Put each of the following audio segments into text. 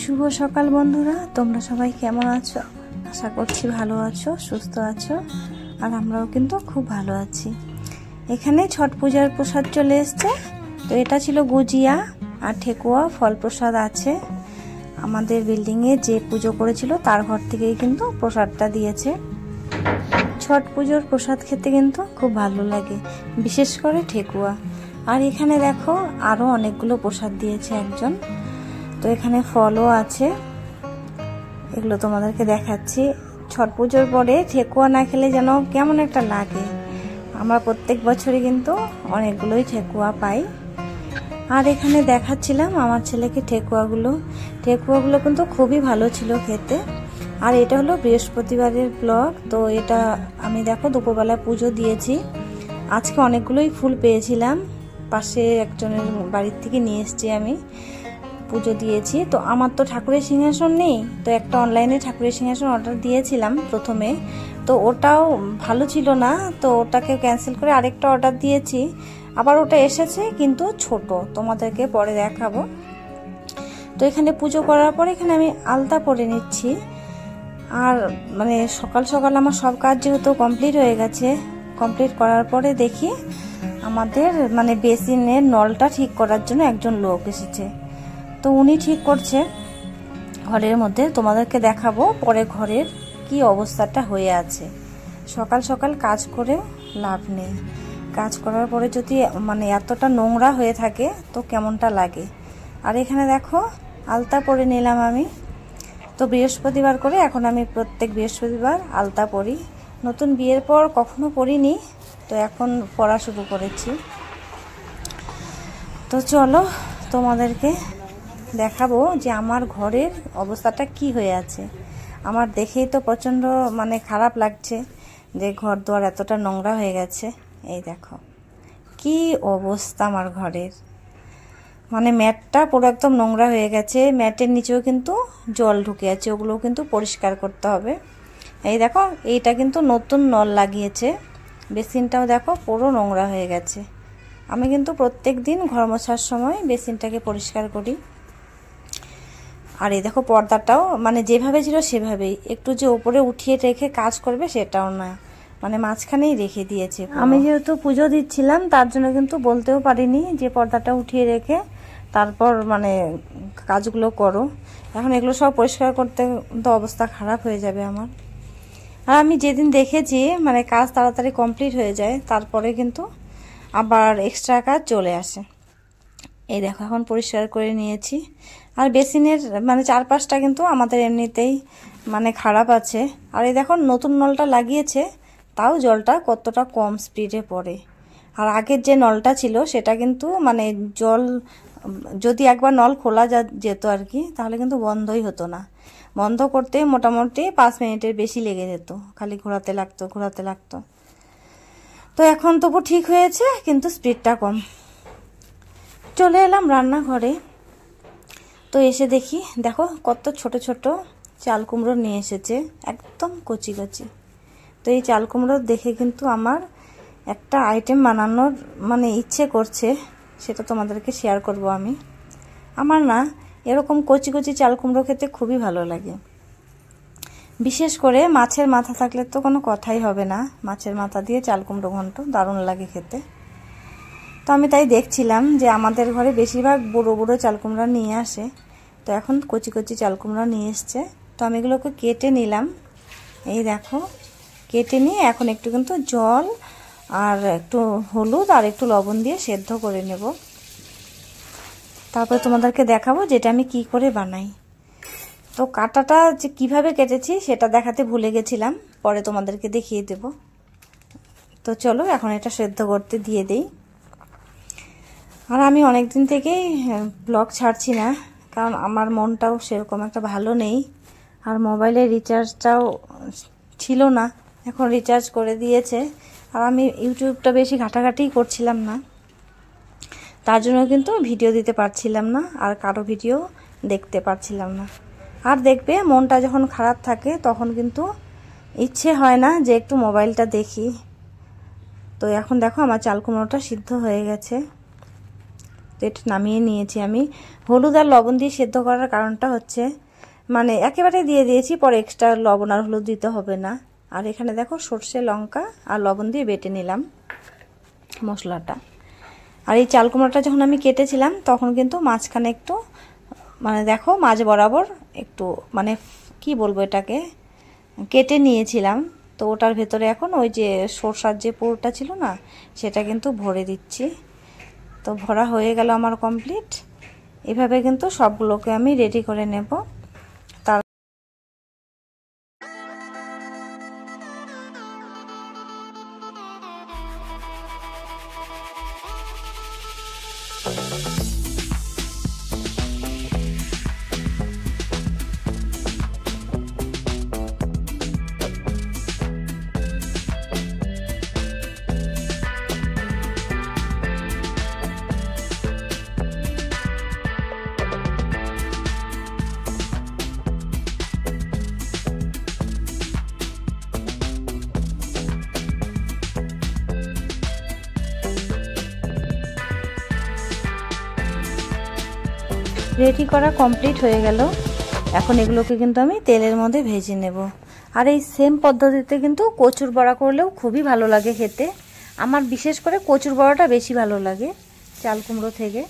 শুভ সকাল বন্ধুরা, তোমরা সবাই কেমন আছো? আশা করছি ভালো আছো, সুস্থ আছো। আর আমরাও কিন্তু খুব ভালো আছি। এখানে ছট পূজার প্রসাদ চলে এসছে। তো এটা ছিল গুজিয়া আর ঠেকুয়া, ফল প্রসাদ আছে। আমাদের বিল্ডিংয়ে যে পুজো করেছিল তার ঘর থেকেই কিন্তু প্রসাদটা দিয়েছে। ছট পুজোর প্রসাদ খেতে কিন্তু খুব ভালো লাগে, বিশেষ করে ঠেকুয়া। আর এখানে দেখো আরও অনেকগুলো প্রসাদ দিয়েছে একজন। তো এখানে ফলও আছে, এগুলো তোমাদেরকে দেখাচ্ছি। ছট পুজোর পরে ঠেকুয়া না খেলে যেন কেমন একটা লাগে। আমরা প্রত্যেক বছরই কিন্তু অনেকগুলোই ঠেকুয়া পাই। আর এখানে দেখাচ্ছিলাম আমার ছেলেকে ঠেকুয়াগুলো কিন্তু খুবই ভালো ছিল খেতে। আর এটা হলো বৃহস্পতিবারের ব্লগ। তো এটা আমি দেখো দুপুরবেলায় পুজো দিয়েছি। আজকে অনেকগুলোই ফুল পেয়েছিলাম, পাশে একজনের বাড়ির থেকে নিয়ে এসেছি, আমি পুজো দিয়েছি। তো আমার তো ঠাকুরের সিংহাসন নেই, তো একটা অনলাইনে ঠাকুরের সিংহাসন অর্ডার দিয়েছিলাম প্রথমে। তো ওটাও ভালো ছিল না, তো ওটাকে ক্যান্সেল করে আরেকটা অর্ডার দিয়েছি। আবার ওটা এসেছে কিন্তু ছোট, তোমাদেরকে পরে দেখাবো। তো এখানে পুজো করার পরে এখানে আমি আলতা পরে নিচ্ছি। আর মানে সকাল সকাল আমার সব কাজ যেহেতু কমপ্লিট হয়ে গেছে, কমপ্লিট করার পরে দেখি আমাদের মানে বেসিনের নলটা ঠিক করার জন্য একজন লোক এসেছে। তো উনি ঠিক করছে ঘরের মধ্যে, তোমাদেরকে দেখাবো পরে ঘরের কি অবস্থাটা হয়ে আছে। সকাল সকাল কাজ করে লাভ নেই, কাজ করার পরে যদি মানে এতটা নোংরা হয়ে থাকে তো কেমনটা লাগে। আর এখানে দেখো আলতা পরে নিলাম আমি। তো বৃহস্পতিবার করে এখন আমি প্রত্যেক বৃহস্পতিবার আলতা পরি। নতুন বিয়ের পর কখনো পরিনি, তো এখন পরা শুরু করেছি। তো চলো তোমাদেরকে দেখাবো যে আমার ঘরের অবস্থাটা কি হয়ে আছে। আমার দেখেই তো প্রচণ্ড মানে খারাপ লাগছে যে ঘর দুয়ার এতটা নোংরা হয়ে গেছে। এই দেখো কি অবস্থা আমার ঘরের, মানে ম্যাটটা পুরো একদম নোংরা হয়ে গেছে। ম্যাটের নিচেও কিন্তু জল ঢুকে আছে, ওগুলোও কিন্তু পরিষ্কার করতে হবে। এই দেখো এইটা কিন্তু নতুন নল লাগিয়েছে। বেসিনটাও দেখো পুরো নোংরা হয়ে গেছে। আমি কিন্তু প্রত্যেক দিন ঘর মোছার সময় বেসিনটাকে পরিষ্কার করি। আর এই দেখো পর্দাটাও মানে যেভাবে ছিল সেভাবেই, একটু যে উপরে উঠিয়ে রেখে কাজ করবে সেটাও না, মানে মাঝখানেই রেখে দিয়েছে। আমি যেহেতু পুজো দিচ্ছিলাম তার জন্য কিন্তু বলতেও পারিনি যে পর্দাটা উঠিয়ে রেখে তারপর মানে কাজগুলো করো। এখন এগুলো সব পরিষ্কার করতে তো অবস্থা খারাপ হয়ে যাবে আমার। আর আমি যেদিন দেখেছি মানে কাজ তাড়াতাড়ি কমপ্লিট হয়ে যায়, তারপরে কিন্তু আবার এক্সট্রা কাজ চলে আসে। এই দেখো এখন পরিষ্কার করে নিয়েছি। আর বেসিনের মানে চারপাশটা কিন্তু আমাদের এমনিতেই মানে খারাপ আছে। আর এই দেখো নতুন নলটা লাগিয়েছে, তাও জলটা কতটা কম স্পিডে পড়ে। আর আগের যে নলটা ছিল সেটা কিন্তু মানে জল যদি একবার নল খোলা যেত আর কি, তাহলে কিন্তু বন্ধই হতো না। বন্ধ করতে মোটামুটি 5 মিনিটের বেশি লেগে যেত, খালি ঘোরাতে লাগতো। তো এখন তবু ঠিক হয়েছে, কিন্তু স্পিডটা কম। চলে এলাম রান্নাঘরে। তো এসে দেখি দেখো কত ছোট ছোট চাল কুমড়ো নিয়ে এসেছে, একদম কচি কচি। তো এই চাল কুমড়ো দেখে কিন্তু আমার একটা আইটেম বানানোর মানে ইচ্ছে করছে, সেটা তোমাদেরকে শেয়ার করব আমি। আমার না এরকম কচি কচি চাল কুমড়ো খেতে খুবই ভালো লাগে। বিশেষ করে মাছের মাথা থাকলে তো কোনো কথাই হবে না, মাছের মাথা দিয়ে চাল কুমড়ো ঘন্ট দারুণ লাগে খেতে। তো আমি তাই দেখছিলাম যে আমাদের ঘরে বেশিরভাগ বুড়ো বুড়ো চাল কুমড়া নিয়ে আসে, তো এখন কচি কচি চাল কুমড়া নিয়ে এসছে। তো আমি এগুলোকে কেটে নিলাম। এই দেখো কেটে নিয়ে এখন একটু কিন্তু জল আর একটু হলুদ আর একটু লবণ দিয়ে সেদ্ধ করে নেব। তারপরে তোমাদেরকে দেখাবো যেটা আমি কি করে বানাই। তো কাটাটা যে কিভাবে কেটেছি সেটা দেখাতে ভুলে গেছিলাম, পরে তোমাদেরকে দেখিয়ে দেব। তো চলো এখন এটা সেদ্ধ করতে দিয়ে দেই। আর আমি অনেক দিন থেকেই ব্লগ ছাড়ছি না, কারণ আমার মনটাও সেরকম একটা ভালো নেই। আর মোবাইলের রিচার্জটাও ছিল না, এখন রিচার্জ করে দিয়েছে। আর আমি ইউটিউবটা বেশি ঘাটাঘাটি করছিলাম না, তার জন্য কিন্তু ভিডিও দিতে পারছিলাম না, আর কারো ভিডিও দেখতে পারছিলাম না। আর দেখবে মনটা যখন খারাপ থাকে তখন কিন্তু ইচ্ছে হয় না যে একটু মোবাইলটা দেখি। তো এখন দেখো আমার চাল কুমড়োটা সিদ্ধ হয়ে গেছে। তো এটা নামিয়ে নিয়েছি আমি। হলুদ আর লবণ দিয়ে সেদ্ধ করার কারণটা হচ্ছে মানে একেবারে দিয়ে দিয়েছি, পরে এক্সট্রা লবণ আর হলুদ দিতে হবে না। আর এখানে দেখো সর্ষে লঙ্কা আর লবণ দিয়ে বেটে নিলাম মশলাটা। আর এই চাল কুমড়োটা যখন আমি কেটেছিলাম তখন কিন্তু মাঝখানে একটু মানে দেখো মাঝ বরাবর একটু মানে কি বলবো এটাকে কেটে নিয়েছিলাম। তো ওটার ভেতরে এখন ওই যে সরষার যে পুরটা ছিল না সেটা কিন্তু ভরে দিচ্ছি। তো ভরা হয়ে গেল আমার কমপ্লিট। এভাবে কিন্তু সবগুলোকে আমি রেডি করে নেব। তার রেডি করা কমপ্লিট হয়ে গেল। এখন এগুলোকে কিন্তু আমি তেলের মধ্যে ভেজে নেব। আর এই সেম পদ্ধতিতে কিন্তু কচুর বড়া করলেও খুবই ভালো লাগে খেতে। আমার বিশেষ করে কচুর বড়াটা বেশি ভালো লাগে চাল কুমড়ো থেকে।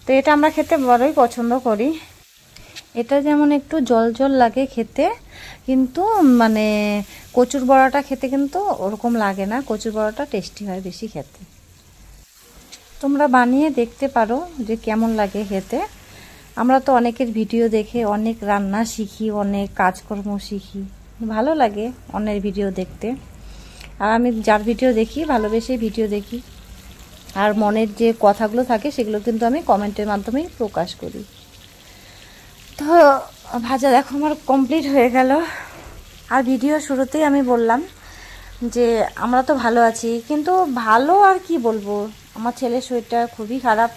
তো এটা আমরা খেতে বড়ই পছন্দ করি। এটা যেমন একটু জল জল লাগে খেতে, কিন্তু মানে কচুর বড়াটা খেতে কিন্তু ওরকম লাগে না। কচুর বড়াটা টেস্টি হয় বেশি খেতে। তোমরা বানিয়ে দেখতে পারো যে কেমন লাগে খেতে। আমরা তো অনেকের ভিডিও দেখে অনেক রান্না শিখি, অনেক কাজকর্ম শিখি, ভালো লাগে অন্যের ভিডিও দেখতে। আর আমি যার ভিডিও দেখি ভালোবেসে ভিডিও দেখি, আর মনের যে কথাগুলো থাকে সেগুলো কিন্তু আমি কমেন্টের মাধ্যমেই প্রকাশ করি। তো ভাজা দেখো আমার কমপ্লিট হয়ে গেল। আর ভিডিও শুরুতেই আমি বললাম যে আমরা তো ভালো আছি, কিন্তু ভালো আর কি বলবো, আমার ছেলের শরীরটা খুবই খারাপ।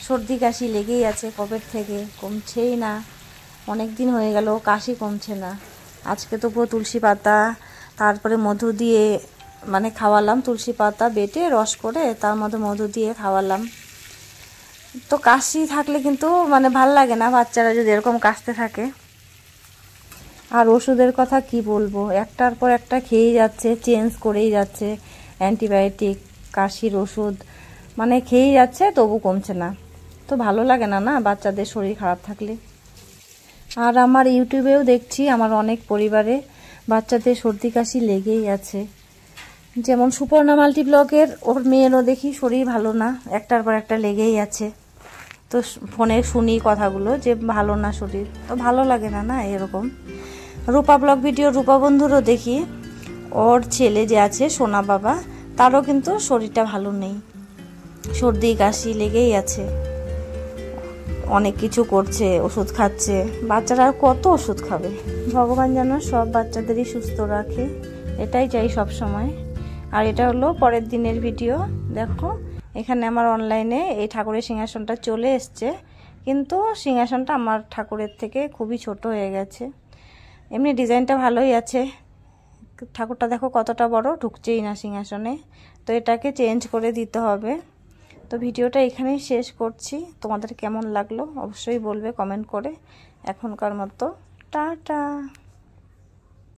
সর্দি কাশি লেগেই আছে কবের থেকে, কমছেই না। অনেক দিন হয়ে গেল কাশি কমছে না। আজকে তো পুরো তুলসী পাতা তারপরে মধু দিয়ে মানে খাওয়ালাম, তুলসী পাতা বেটে রস করে তার মধ্যে মধু দিয়ে খাওয়ালাম। তো কাশি থাকলে কিন্তু মানে ভাল লাগে না, বাচ্চারা যদি এরকম কাশতে থাকে। আর ওষুধের কথা কি বলবো, একটার পর একটা খেয়েই যাচ্ছে, চেঞ্জ করেই যাচ্ছে। অ্যান্টিবায়োটিক, কাশির ওষুধ মানে খেয়েই যাচ্ছে, তবু কমছে না। তো ভালো লাগে না না বাচ্চাদের শরীর খারাপ থাকলে। আর আমার ইউটিউবেও দেখছি আমার অনেক পরিবারে বাচ্চাদের সর্দি কাশি লেগেই আছে। যেমন সুপর্ণা মাল্টি ব্লগের ওর মেয়েরও দেখি শরীর ভালো না, একটার পর একটা লেগেই আছে। তো ফোনে শুনি কথাগুলো যে ভালো না শরীর, তো ভালো লাগে না না এরকম। রূপা ব্লগ ভিডিও রূপা বন্ধুরও দেখি, ওর ছেলে যে আছে সোনা বাবা, তারও কিন্তু শরীরটা ভালো নেই, সর্দি কাশি লেগেই আছে। অনেক কিছু করছে, ওষুধ খাচ্ছে। বাচ্চারা আর কত ওষুধ খাবে। ভগবান যেন সব বাচ্চাদেরই সুস্থ রাখে, এটাই চাই সব সময়। আর এটা হলো পরের দিনের ভিডিও। দেখো এখানে আমার অনলাইনে এই ঠাকুরের সিংহাসনটা চলে এসছে, কিন্তু সিংহাসনটা আমার ঠাকুরের থেকে খুবই ছোট হয়ে গেছে। এমনি ডিজাইনটা ভালোই আছে, ঠাকুরটা দেখো কতটা বড়, ঢুকছেই না সিংহাসনে। তো এটাকে চেঞ্জ করে দিতে হবে। তো ভিডিওটা এখানেই শেষ করছি। তোমাদের কেমন লাগলো অবশ্যই বলবে কমেন্ট করে। এখনকার মতো টাটা।